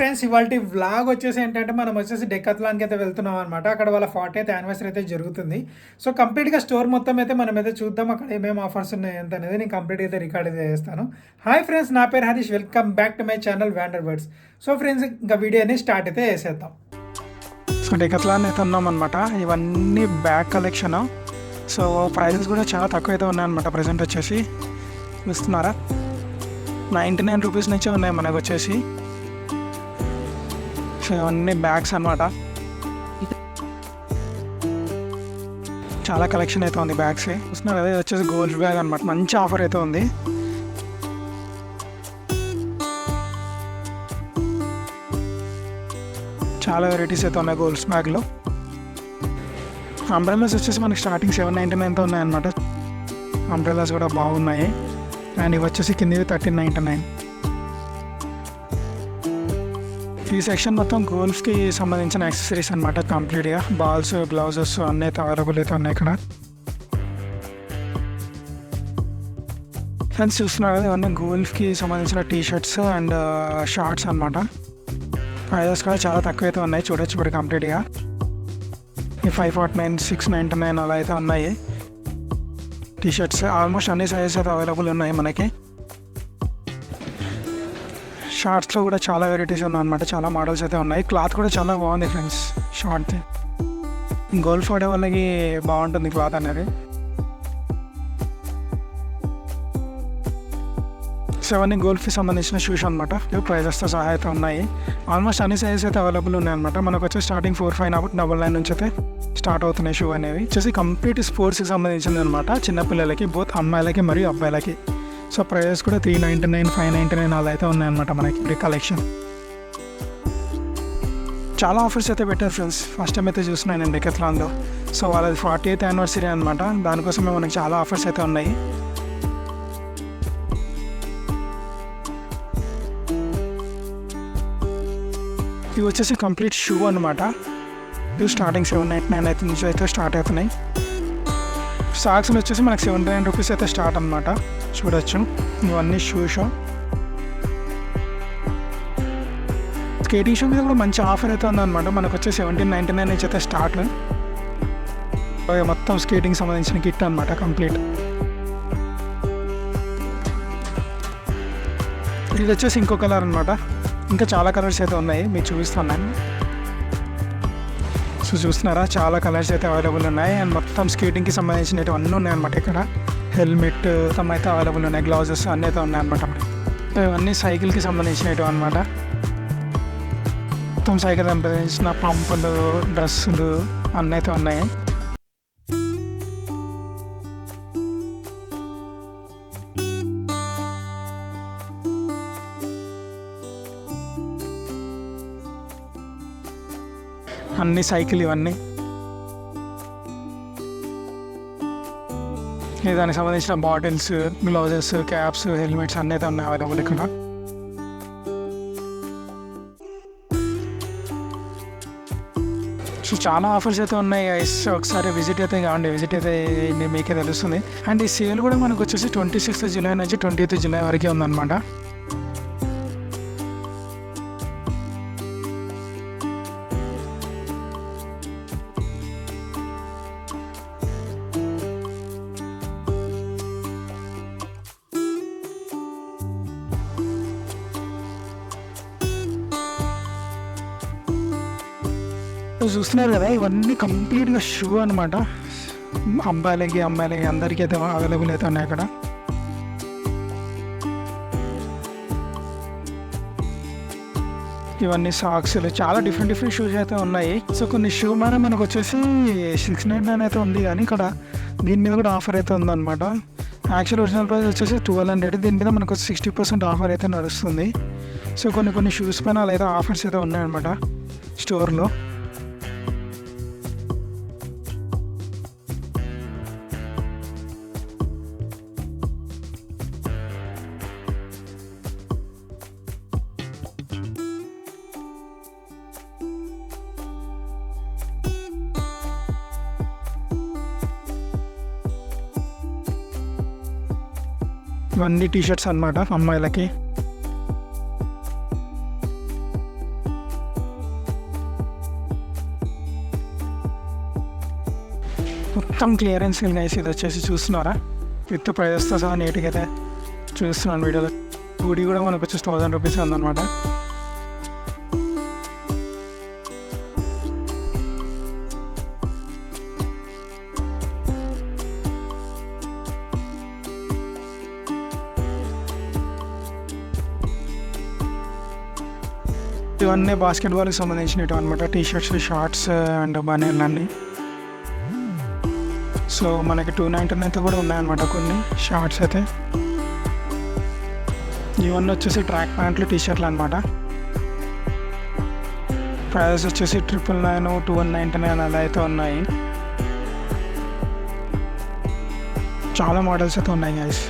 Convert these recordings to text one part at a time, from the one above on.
Friends, ఇవాల్టి vlog వచ్చేసి ఏంటంటే మనం వచ్చేసి డెకాథ్లాన్కి అయితే వెళ్తున్నాం అనమాట. అక్కడ వాళ్ళ 40th యానివర్సరీ అయితే జరుగుతుంది. సో కంప్లీట్గా స్టోర్ మొత్తం అయితే మనం అయితే చూద్దాం, అక్కడ ఏమేమి ఆఫర్స్ ఉన్నాయి ఎంత అనేది నేను కంప్లీట్గా అయితే రికార్డ్ అయితే చేస్తాను. హాయ్ ఫ్రెండ్స్, నా పేరు Harish, welcome back to my channel Wanderbirds. So friends, ఇంకా వీడియోని స్టార్ట్ అయితే చేసేద్దాం. సో డెకాథ్లాన్ అయితే ఉన్నాం అనమాట. ఇవన్నీ బ్యాగ్ కలెక్షన్. సో ప్రైజెస్ కూడా చాలా తక్కువ అయితే ఉన్నాయన్నమాట. ప్రజెంట్ వచ్చేసి చూస్తున్నారా, 99 రూపీస్ నుంచే ఉన్నాయి మనకు వచ్చేసి. సో ఇవన్నీ బ్యాగ్స్ అనమాట. చాలా కలెక్షన్ అయితే ఉంది బ్యాగ్స్. చూస్తున్నారు కదా, ఇది వచ్చేసి గోల్డ్ బ్యాగ్ అనమాట. మంచి ఆఫర్ అయితే ఉంది. చాలా వెరైటీస్ అయితే ఉన్నాయి గోల్డ్స్ బ్యాగ్లో. అంబ్రెల్లాస్ వచ్చేసి మనకి స్టార్టింగ్ 799తో ఉన్నాయన్నమాట. అంబ్రెల్లాస్ కూడా బాగున్నాయి. అండ్ ఇవి వచ్చేసి కిందివి 1399. ఈ సెక్షన్ మొత్తం గోల్ఫ్కి సంబంధించిన యాక్సెసరీస్ అనమాట. కంప్లీట్గా బాల్స్, గ్లౌజెస్ అన్నీ అయితే అవైలబుల్ అయితే ఉన్నాయి ఇక్కడ. ఫ్రెండ్స్ చూస్తున్నారు కదా, ఇవన్నీ గోల్ఫ్కి సంబంధించిన టీషర్ట్స్ అండ్ షార్ట్స్ అనమాట. ప్రైజెస్ కూడా చాలా తక్కువ అయితే ఉన్నాయి, చూడొచ్చు ఇప్పుడు కంప్లీట్గా. ఈ 549, 699 అలా అయితే ఉన్నాయి టీషర్ట్స్. ఆల్మోస్ట్ అన్ని సైజెస్ అయితే అవైలబుల్ ఉన్నాయి మనకి. షార్ట్స్లో కూడా చాలా వెరైటీస్ ఉన్నాయి అనమాట. చాలా మోడల్స్ అయితే ఉన్నాయి. క్లాత్ కూడా చాలా బాగుంది ఫ్రెండ్స్. షార్ట్ది గోల్ఫ్ ఆడే వాళ్ళకి బాగుంటుంది క్లాత్ అనేది. 7 గోల్ఫ్కి సంబంధించిన షూస్ అనమాట. ప్రైజెస్తో సహా అయితే ఉన్నాయి. ఆల్మోస్ట్ అన్ని సైజెస్ అయితే అవైలబుల్ ఉన్నాయి అనమాట. మనకు వచ్చి స్టార్టింగ్ 4599 నుంచి అయితే స్టార్ట్ అవుతున్నాయి షూ అనేవి. వచ్చేసి కంప్లీట్ స్పోర్ట్స్కి సంబంధించింది అనమాట. చిన్నపిల్లలకి, బోత్ అమ్మాయిలకి మరియు అబ్బాయిలకి. సో ప్రైజెస్ కూడా 399, 599 అలా అయితే ఉన్నాయన్నమాట మనకి కలెక్షన్. చాలా ఆఫర్స్ అయితే పెట్టారు ఫ్రెండ్స్. ఫస్ట్ టైం అయితే చూస్తున్నాను నేను డెకాథ్లాన్లో. సో వాళ్ళది 40th యానివర్సరీ అనమాట. దానికోసమే మనకి చాలా ఆఫర్స్ అయితే ఉన్నాయి. ఇవి వచ్చేసి కంప్లీట్ షూ అనమాట. ఇవి స్టార్టింగ్ 799 అయితే నుంచి అయితే స్టార్ట్ అవుతున్నాయి. సాక్స్లు వచ్చేసి మనకి 79 రూపీస్ అయితే స్టార్ట్ అనమాట. చూడొచ్చు ఇవన్నీ షూస్. స్కేటింగ్ షూ మీద కూడా మంచి ఆఫర్ అయితే ఉందన్నమాట. మనకు వచ్చి 1799 నుంచి అయితే స్టార్ట్. మొత్తం స్కేటింగ్ సంబంధించిన కిట్ అనమాట కంప్లీట్. ఇది వచ్చేసి ఇంకో కలర్ అనమాట. ఇంకా చాలా కలర్స్ అయితే ఉన్నాయి, మీకు చూపిస్తున్నాను. సో చూస్తున్నారా, చాలా కలర్స్ అయితే అవైలబుల్ ఉన్నాయి. అండ్ మొత్తం స్కేటింగ్కి సంబంధించినవి అన్నీ ఉన్నాయన్నమాట. ఇక్కడ హెల్మెట్ మొత్తం అయితే అవైలబుల్ ఉన్నాయి. గ్లౌజెస్ అన్నీ అయితే ఉన్నాయన్నమాట. ఇవన్నీ సైకిల్కి సంబంధించినవి అనమాట. మొత్తం సైకిల్ సంబంధించిన పంపులు, డ్రెస్సులు అన్నీ అయితే ఉన్నాయి. అన్ని సైకిల్ ఇవన్నీ. దానికి సంబంధించిన బాటిల్స్, గ్లౌజెస్, క్యాప్స్, హెల్మెట్స్ అన్నీ అయితే ఉన్నాయి అవైలబుల్ ఇక్కడ. సో చాలా ఆఫర్స్ అయితే ఉన్నాయి. ఒకసారి విజిట్ అయితే కావండి, విజిట్ అయితే మీకే తెలుస్తుంది. అండ్ ఈ సేల్ కూడా మనకు వచ్చేసి 26th జూలై నుంచి 20th జూలై వరకే ఉందన్నమాట. చూస్తున్నారు కదా, ఇవన్నీ కంప్లీట్గా షూ అనమాట. అబ్బాయిలకి అందరికీ అయితే అవైలబుల్ అయితే ఉన్నాయి అక్కడ. ఇవన్నీ సాక్స్లు, చాలా డిఫరెంట్ షూస్ అయితే ఉన్నాయి. సో కొన్ని షూ మీద మనకు వచ్చేసి 699 అయితే ఉంది, కానీ ఇక్కడ దీని మీద కూడా ఆఫర్ అయితే ఉందన్నమాట. యాక్చువల్ ఒరిజినల్ ప్రైస్ వచ్చేసి 1200. దీని మీద మనకు 60% ఆఫర్ అయితే నడుస్తుంది. సో కొన్ని షూస్ పైన అలా అయితే ఆఫర్స్ అయితే ఉన్నాయన్నమాట స్టోర్లో. ఇవన్నీ టీషర్ట్స్ అనమాట అమ్మాయిలకి. మొత్తం క్లియరెన్స్ సేల్ గైస్. ఇది వచ్చేసి చూస్తున్నారా, విత్ ప్రైజెస్తో సహా నీట్గా అయితే చూస్తున్నాను వీడియోలో. హూడీ కూడా మనకు వచ్చేసి 1000 రూపీస్ ఉందన్నమాట. ఇవన్నీ బాస్కెట్బాల్కి సంబంధించినవి అనమాట. టీషర్ట్స్, షార్ట్స్ అండ్ బనీలు అన్నీ. సో మనకి 299 కూడా ఉన్నాయన్నమాట కొన్ని షార్ట్స్ అయితే. ఇవన్నీ వచ్చేసి ట్రాక్ ప్యాంట్లు, టీషర్ట్లు అనమాట. ప్రైజెస్ వచ్చేసి 999, 2199 అలా అయితే ఉన్నాయి. చాలా మోడల్స్ అయితే ఉన్నాయి గైస్.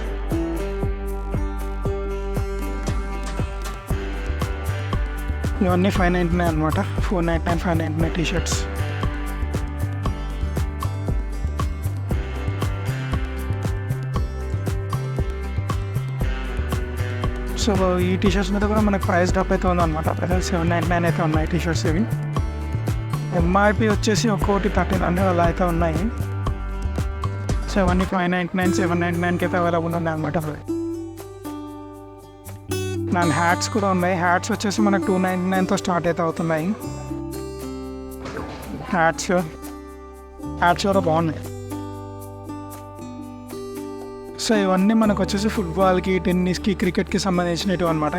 ఇవన్నీ 599 అనమాట. 499, 599 టీషర్ట్స్. సో ఈ టీషర్ట్స్ మీద కూడా మనకు ప్రైస్ డ్రాప్ అయితే ఉందన్నమాట. ప్రజెంట్ 799 అయితే ఉన్నాయి టీషర్ట్స్ ఇవి. ఎంఆర్పి వచ్చేసి ఒక్కొక్కటి 1300 అలా అయితే ఉన్నాయి. సో అవన్నీ 599, 799కి అయితే అవైలబుల్ ఉన్నాయి అనమాట. దాని హ్యాట్స్ కూడా ఉన్నాయి. హ్యాట్స్ వచ్చేసి మనకు 299తో స్టార్ట్ అయితే అవుతున్నాయి. హ్యాట్స్ కూడా బాగున్నాయి. సో ఇవన్నీ మనకు వచ్చేసి ఫుట్బాల్కి, టెన్నిస్కి, క్రికెట్కి సంబంధించినవి అనమాట.